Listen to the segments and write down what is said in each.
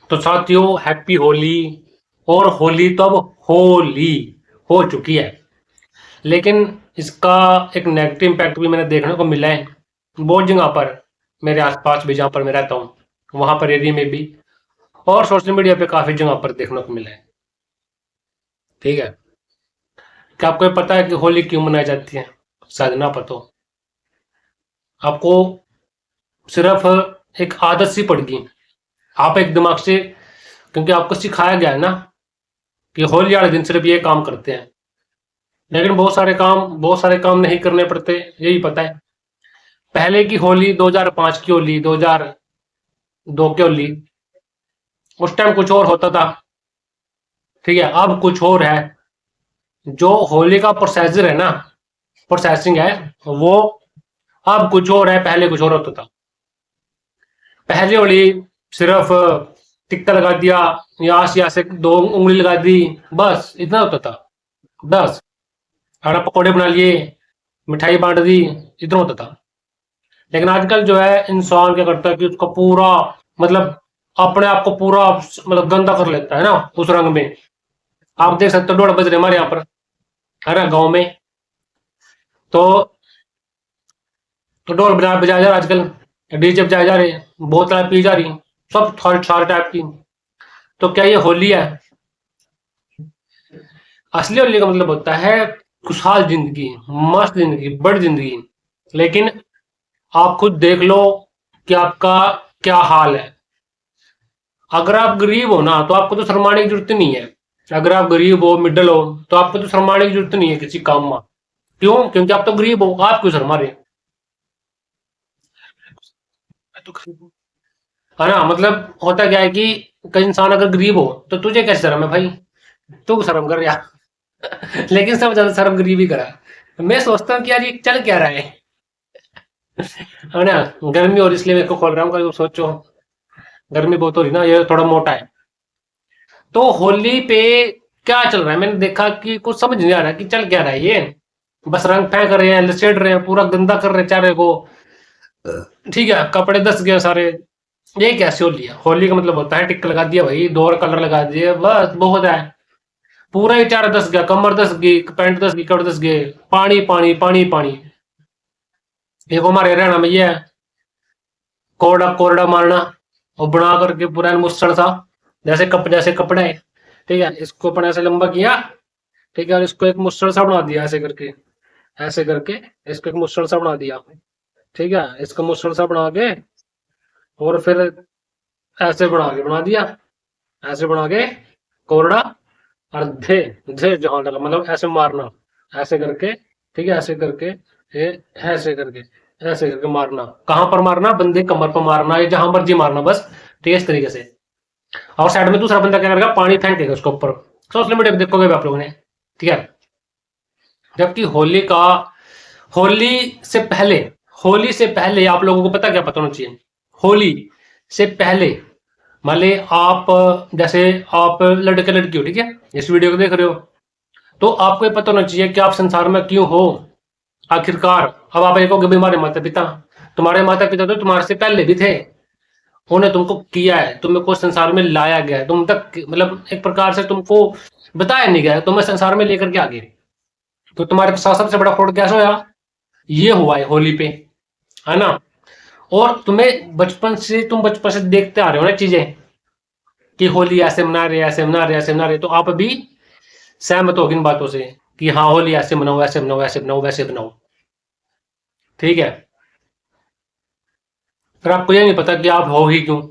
तो साथियों, हैप्पी होली। और होली तो अब होली हो चुकी है, लेकिन इसका एक नेगेटिव इम्पैक्ट भी मैंने देखने को मिला है बहुत जगह पर। मेरे आसपास भी जहाँ पर मैं रहता हूँ, वहां पर एरिया में भी, और सोशल मीडिया पे काफी जगह पर देखने को मिला है। ठीक है। क्या आपको ये पता है कि होली क्यों मनाई जाती है? शायद ना पता हो आपको। सिर्फ एक आदत सी पड़ गई आप एक दिमाग से, क्योंकि आपको सिखाया गया है ना कि होली वाले दिन सिर्फ ये काम करते हैं। लेकिन बहुत सारे काम नहीं करने पड़ते, यही पता है। पहले की होली, 2005 की होली, 2002 की होली, उस टाइम कुछ और होता था। ठीक है, अब कुछ और है। जो होली का प्रोसेसर है ना, प्रोसेसिंग है, वो अब कुछ और है, पहले कुछ और होता था। पहले होली सिर्फ टिक्का लगा दिया, यहाँ से दो उंगली लगा दी, बस इतना होता था। बस खाना पकौड़े बना लिए, मिठाई बांट दी, इतना होता था। लेकिन आजकल जो है, इंसान क्या करता है कि उसको पूरा, मतलब अपने आप को पूरा गंदा कर लेता है ना उस रंग में। आप देख सकते हो, 2:30 बज रहे हमारे यहाँ पर, है ना, गाँव में। तो ढोल बजाया बजाया जा रहा आजकल, डीजे बजाए जा रहे, बोतल पी जा रही, सब सारे सारे टाइप की। तो क्या ये होली है? असली होली का मतलब होता है खुशहाल जिंदगी, मस्त जिंदगी, बड़ी जिंदगी। लेकिन आप खुद देख लो कि आपका क्या हाल है। अगर आप गरीब हो ना, तो आपको तो शर्माने की जरूरत नहीं है। अगर आप गरीब हो, मिडिल हो, तो आपको तो शर्माने की जरूरत नहीं है किसी काम में। क्यों? क्योंकि आप तो गरीब हो, आप क्यों शर्मा रहे? मैं तो गरीब हूँ। है ना, मतलब होता क्या है कि कई इंसान अगर गरीब हो, तो तुझे कैसे शर्म है भाई? तू शर्म कर यार। लेकिन सब ज्यादा शर्म गरीबी करा। मैं सोचता हूँ कि यार ये चल क्या रहा है ना। गर्मी और इसलिए मेरे को खोल रहा हूँ, कभी सोचो, गर्मी बहुत हो रही ना, ये थोड़ा मोटा है। तो होली पे क्या चल रहा है, मैंने देखा कि कुछ समझ नहीं आ रहा कि चल क्या रहा है ये। बस रंग फेंक रहे हैं, लसेड़ रहे हैं, पूरा गंदा कर रहे हैं चारे को। ठीक है, कपड़े दस गए सारे। ये कैसे होली है? होली का मतलब होता है टिक्का लगा दिया भाई, दो और कलर लगा दिए, बस बहुत है। पूरा ही चारा दस गया, कमर दस गई, पैंट दस गई, कपड़े दस गए, पानी पानी पानी पानी। एक हमारे हरियाणा में ये है, कोरडा कोरडा मारना, और बना करके पूरा मुस्सड़ सा, जैसे कपड़ा है। ठीक है, इसको अपन ऐसे लंबा किया। ठीक है, और इसको एक मुस्सड़ सा बना दिया, ऐसे करके, ऐसे करके इसको एक मुस्सड़ सा बना दिया। ठीक है, इसको मुस्सड़ सा बना के, और फिर ऐसे बना दिया, ऐसे बना के कोरडा, और धे धे जहां लगा, मतलब ऐसे मारना, ऐसे करके। ठीक है, ऐसे करके, ये ऐसे करके, ऐसे करके मारना। कहां पर मारना? बंदे कमर पर मारना, या जहां मर्जी मारना, बस। ठीक है, इस तरीके से। और साइड में दूसरा बंदा क्या करेगा, पानी फेंकेगा उसके ऊपर। सोशल मीडिया पे देखोगे भी आप लोगों ने। ठीक है। जबकि होली से पहले होली से पहले आप लोगों को पता क्या पता होना चाहिए? होली से पहले, मान ले आप, जैसे आप लड़के लड़की हो, ठीक है, इस वीडियो को देख रहे हो, तो आपको ये पता होना चाहिए कि आप संसार में क्यों हो आखिरकार। अब आप एक हो कि हमारे माता पिता, तुम्हारे माता पिता तो तुम्हारे से पहले भी थे। उन्हें तुमको किया है, तुम्हें को संसार में लाया गया है, तुम तक मतलब एक प्रकार से तुमको बताया नहीं गया है, तुम्हें संसार में लेकर के आ गए। तो तुम्हारे साथ सबसे बड़ा फ्रॉड कैसे होया? ये हुआ है होली पे, है ना। और तुम बचपन से देखते आ रहे हो ना चीजें, कि होली ऐसे मना रहे, ऐसे मना रहे, ऐसे मना रहे, तो आप अभी सहमत हो इन बातों से कि हाँ, होली ऐसे मनाओ, ऐसे मनाओ, ऐसे बनाओ, वैसे बनाओ। ठीक है। फिर आपको ये नहीं पता कि आप हो ही क्यों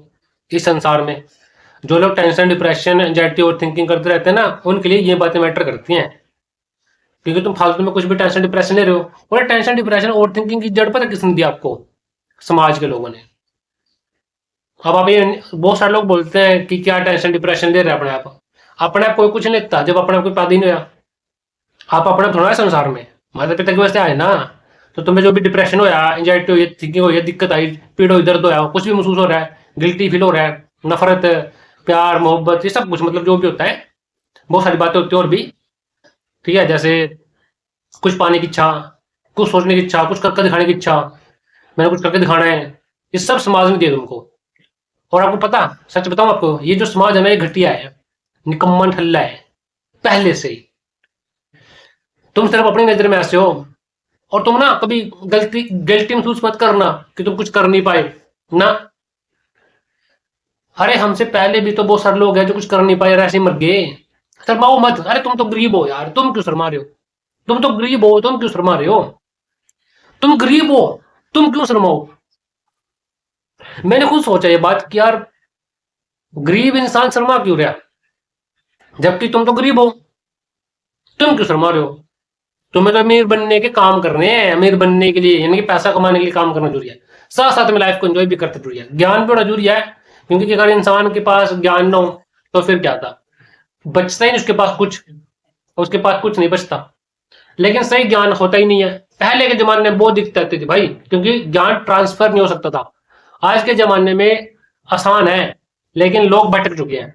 इस संसार में। जो लोग टेंशन, डिप्रेशन, एंजाइटी और थिंकिंग करते रहते हैं ना, उनके लिए ये बातें मैटर करती हैं। क्योंकि तुम फालतू में कुछ भी टेंशन डिप्रेशन ले रहे हो। और टेंशन डिप्रेशन और थिंकिंग की जड़ पता किसने दी आपको? समाज के लोगों ने। अब आप ये, बहुत सारे लोग बोलते हैं कि क्या टेंशन डिप्रेशन ले रहे हैं अपने आप। अपने आप कोई कुछ नहीं लेता जब अपने आप कोई पैदा ही नहीं हुआ। आप अपने आप थोड़ा है संसार में, माता पिता की वजह से आए ना। तो तुम्हें जो भी डिप्रेशन होया, एंजाइटी हुई, थिंकिंग हुई, दिक्कत आई, पीड़ हुई, दर्द होया, कुछ भी महसूस हो रहा है, गिल्टी फील हो रहा है, नफरत, प्यार, मोहब्बत, ये सब कुछ, मतलब जो भी होता है, बहुत सारी बातें होती है और भी। ठीक है, जैसे कुछ पाने की इच्छा, कुछ सोचने की इच्छा, कुछ करके दिखाने की इच्छा, मैंने कुछ करके दिखाना है, ये सब समाज ने दिया तुमको। और आपको पता, सच बताऊं आपको, ये जो समाज है ना, ये घटिया है, निकम्मा ठल्ला है पहले से ही। तुम सिर्फ अपनी नजर में ऐसे हो, और तुम ना कभी गिल्टी महसूस मत करना कि तुम कुछ कर नहीं पाए ना। अरे हमसे पहले भी तो बहुत सारे लोग हैं जो कुछ कर नहीं पाए और ऐसे ही मर गए। शर्माओ मत। अरे तुम तो गरीब हो यार, तुम क्यों शर्मा रहे हो? तुम तो गरीब हो, तुम क्यों शर्मा रहे हो? तुम गरीब हो, तुम क्यों शर्माओ? मैंने खुद सोचा ये बात कि यार, गरीब इंसान शर्मा क्यों रहा, जबकि तुम तो गरीब हो, तुम क्यों शर्मा रहे हो? तुम्हें तो अमीर बनने के काम करने हैं, अमीर बनने के लिए, यानी कि पैसा कमाने के लिए काम करना जरूरी है। साथ साथ में लाइफ को एंजॉय भी करते जरूरी है, ज्ञान भी बड़ा जरूरी है। क्योंकि अगर इंसान के पास ज्ञान ना हो तो फिर क्या था, बचता ही नहीं उसके पास कुछ, उसके पास कुछ नहीं बचता। लेकिन सही ज्ञान होता ही नहीं है। पहले के जमाने में बहुत दिक्कत आती थी भाई, क्योंकि ज्ञान ट्रांसफर नहीं हो सकता था। आज के जमाने में आसान है, लेकिन लोग भटक चुके हैं।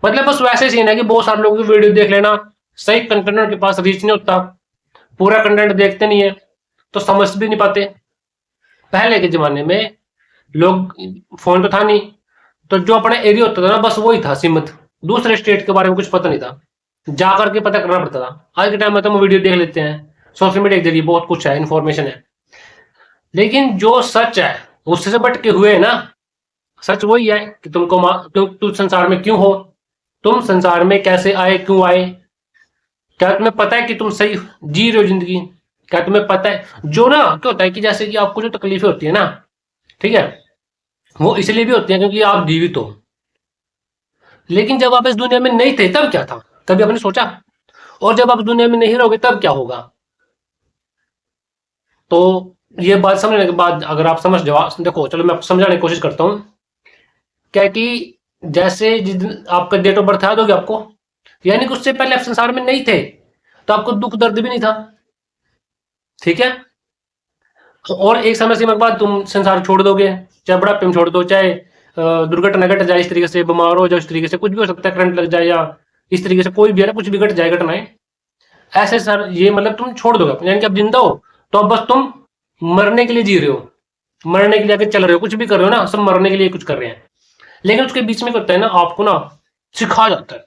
मतलब बस वैसे सीन है कि बहुत सारे लोगों की वीडियो देख लेना, सही कंटेंट उनके पास रीच नहीं होता, पूरा कंटेंट देखते नहीं है, तो समझ भी नहीं पाते। पहले के जमाने में लोग, फोन तो था नहीं, तो जो अपना एरिया होता था ना, बस वही था सीमित। दूसरे स्टेट के बारे में कुछ पता नहीं था, जा करके पता करना पड़ता था। आज के टाइम में तो हम वीडियो देख लेते हैं, सोशल मीडिया के जरिए बहुत कुछ है, इन्फॉर्मेशन है। लेकिन जो सच है उससे से भटके हुए है ना। सच वही है कि तुम संसार में क्यों हो, तुम संसार में कैसे आए, क्यों आए। क्या तुम्हें पता है कि तुम सही जी रहे हो जिंदगी? क्या तुम्हें पता है? जो ना क्या होता है कि जैसे कि आपको जो तकलीफें होती है ना, ठीक है, वो इसलिए भी होती है क्योंकि आप जीवित हो। लेकिन जब आप इस दुनिया में नहीं थे तब क्या था, कभी आपने सोचा? और जब आप दुनिया में नहीं रहोगे तब क्या होगा? तो ये बात समझने के बाद अगर आप समझ जाओ, देखो चलो मैं आपको समझाने की कोशिश करता हूँ। क्या है कि जैसे जिस दिन आपका डेट ऑफ बर्थ याद होगी आपको, यानी कि उससे पहले आप संसार में नहीं थे, तो आपको दुख दर्द भी नहीं था, ठीक है। और एक समय सीमा के बाद तुम संसार छोड़ दोगे, चाहे बुढ़ापे में छोड़ दो, चाहे दुर्घटना घट जाए, इस तरीके से बीमार हो जाए, इस तरीके से कुछ भी हो सकता है, करंट लग जाए, या इस तरीके से कोई भी है ना, कुछ भी घट जाए घटनाएं। ऐसे सर ये मतलब तुम छोड़ दोगे, यानी कि अब जिंदा हो तो अब बस तुम मरने के लिए जी रहे हो, मरने के लिए आगे चल रहे हो, कुछ भी कर रहे हो ना, सब मरने के लिए कुछ कर रहे हैं। लेकिन उसके बीच में क्या होता है ना, आपको ना सिखाया जाता है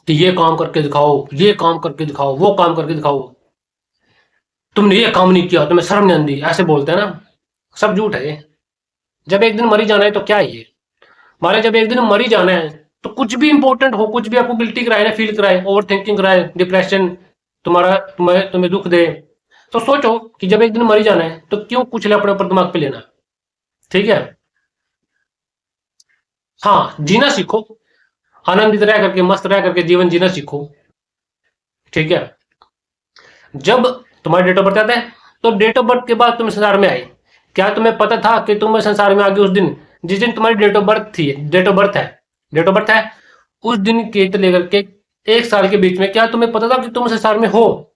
कि ये काम करके दिखाओ, ये काम करके दिखाओ, वो काम करके दिखाओ, तुमने ये काम नहीं किया, तुम्हें शर्म नहीं आती, ऐसे बोलते हैं ना। सब झूठ है ये। जब एक दिन मरी जाना है तो क्या है ये, माने जब एक दिन मरी जाना है, तो कुछ भी इंपॉर्टेंट हो, कुछ भी आपको गिल्टी कराए ना, फील कराए, ओवर थिंकिंग कराए, डिप्रेशन तुम्हारा, तुम्हें दुख दे, तो सोचो कि जब एक दिन मरी जाना है तो क्यों कुछ अपने ऊपर दिमाग पे लेना। ठीक है। हाँ, जीना सीखो, आनंदित रह करके, मस्त रह करके जीवन जीना सीखो। ठीक है। जब तुम्हारा डेट ऑफ बर्थ आता है, तो डेट ऑफ बर्थ के बाद तुम संसार में आए, क्या तुम्हें पता था कि तुम संसार में आ गए उस दिन, जिस दिन तुम्हारी डेट ऑफ बर्थ थी, डेट ऑफ बर्थ है, डेट ऑफ बर्थ है, उस दिन के लेकर के एक साल के बीच में क्या तुम्हें पता था कि तुम संसार में हो?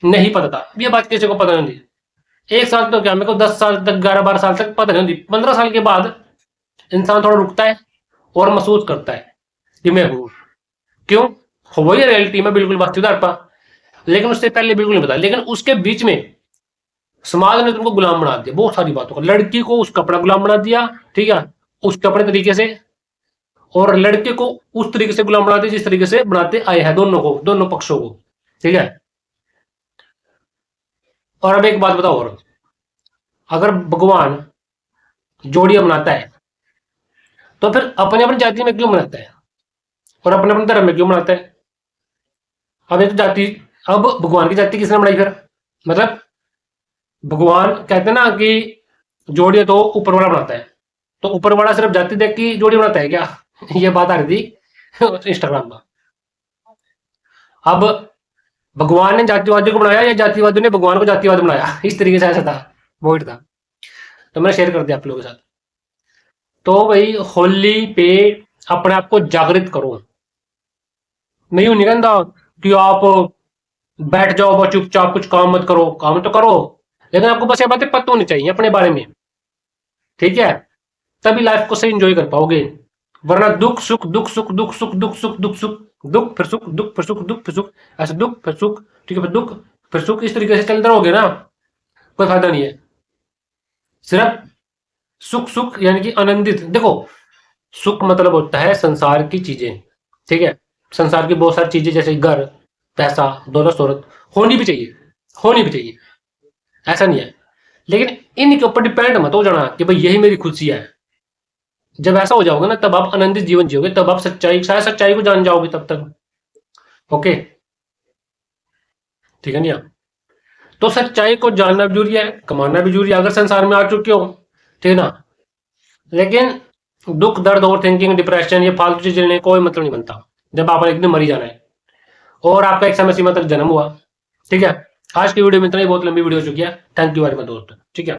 नहीं पता था। ये बात किसी को पता नहीं थी। एक साल तो क्या, मेरे को 10 साल तक, 11 12 साल तक पता नहीं थी। 15 साल के बाद इंसान थोड़ा रुकता है और महसूस करता है कि मैं हूं। क्यों? हो वही रियलिटी में बिल्कुल वास्तविकता पा। लेकिन उससे पहले बिल्कुल नहीं पता। लेकिन उसके बीच में समाज ने तुमको गुलाम बना दिया बहुत सारी बातों का। लड़की को उसका अपना गुलाम बना दिया, ठीक है, उसके अपने तरीके से, और लड़के को उस तरीके से गुलाम बना दिया जिस तरीके से बनाते आए हैं, दोनों को, दोनों पक्षों को। ठीक है। और अब एक बात बताओ, और अगर भगवान जोड़ियां बनाता है तो फिर अपने अपनी जाति में क्यों बनाता है, और अपने अपने धर्म में क्यों बनाता है? अब एक जाति, अब भगवान की जाति किसने बनाई फिर? मतलब भगवान कहते हैं ना कि जोड़ियां तो ऊपर वाला बनाता है, तो ऊपर वाला सिर्फ जाति देख के जोड़ी बनाता है क्या? ये बात आ रही थी इंस्टाग्राम पर। अब भगवान ने जातिवादियों को बनाया या जातिवादियों ने भगवान को जातिवाद बनाया? इस तरीके से ऐसा था, वोट था। तो मैंने शेयर कर दिया आप लोगों के साथ। तो भाई होली पे अपने आप को जागृत करो। मैं यूं नहीं कहता कि आप बैठ जाओ बस चुपचाप, कुछ काम मत करो, काम तो करो, लेकिन आपको बस ये बातें पता होनी चाहिए अपने बारे में। ठीक है। तभी लाइफ को सही एंजॉय कर पाओगे। वरना दुख सुख, दुख सुख, दुख सुख, दुख सुख, दुख सुख, दुख फिर सुख, दुख फिर सुख, दुख फिर सुख, ऐसे दुख फिर सुख, ठीक है, फिर दुख फिर सुख, इस तरीके से चलते रहोगे ना, कोई फायदा नहीं है। सिर्फ सुख सुख यानी कि आनंदित। देखो सुख मतलब होता है संसार की चीजें, ठीक है। संसार की बहुत सारी चीजें जैसे घर, पैसा, दौलत शोहरत होनी भी चाहिए, होनी भी चाहिए, ऐसा नहीं है। लेकिन इनके ऊपर डिपेंड मत हो जाना कि भाई यही मेरी खुशी है। जब ऐसा हो जाओगे ना तब आप आनंदित जीवन जियोगे, तब आप सच्चाई, शायद सच्चाई को जान जाओगे तब तक। ओके, ठीक है नहीं आप। तो सच्चाई को जानना भी जरूरी है, कमाना भी जरूरी है अगर संसार में आ चुके हो, ठीक है ना। लेकिन दुख, दर्द, ओवर थिंकिंग, डिप्रेशन, ये फालतू चीजें लेने कोई मतलब नहीं बनता जब आपने एक दिन मर ही जाना है और आपका एक समय सीमा तक जन्म हुआ, ठीक है। आज की वीडियो में इतना ही, बहुत लंबी वीडियो हो चुकी है। थैंक यू वेरी मच दोस्तों, ठीक है।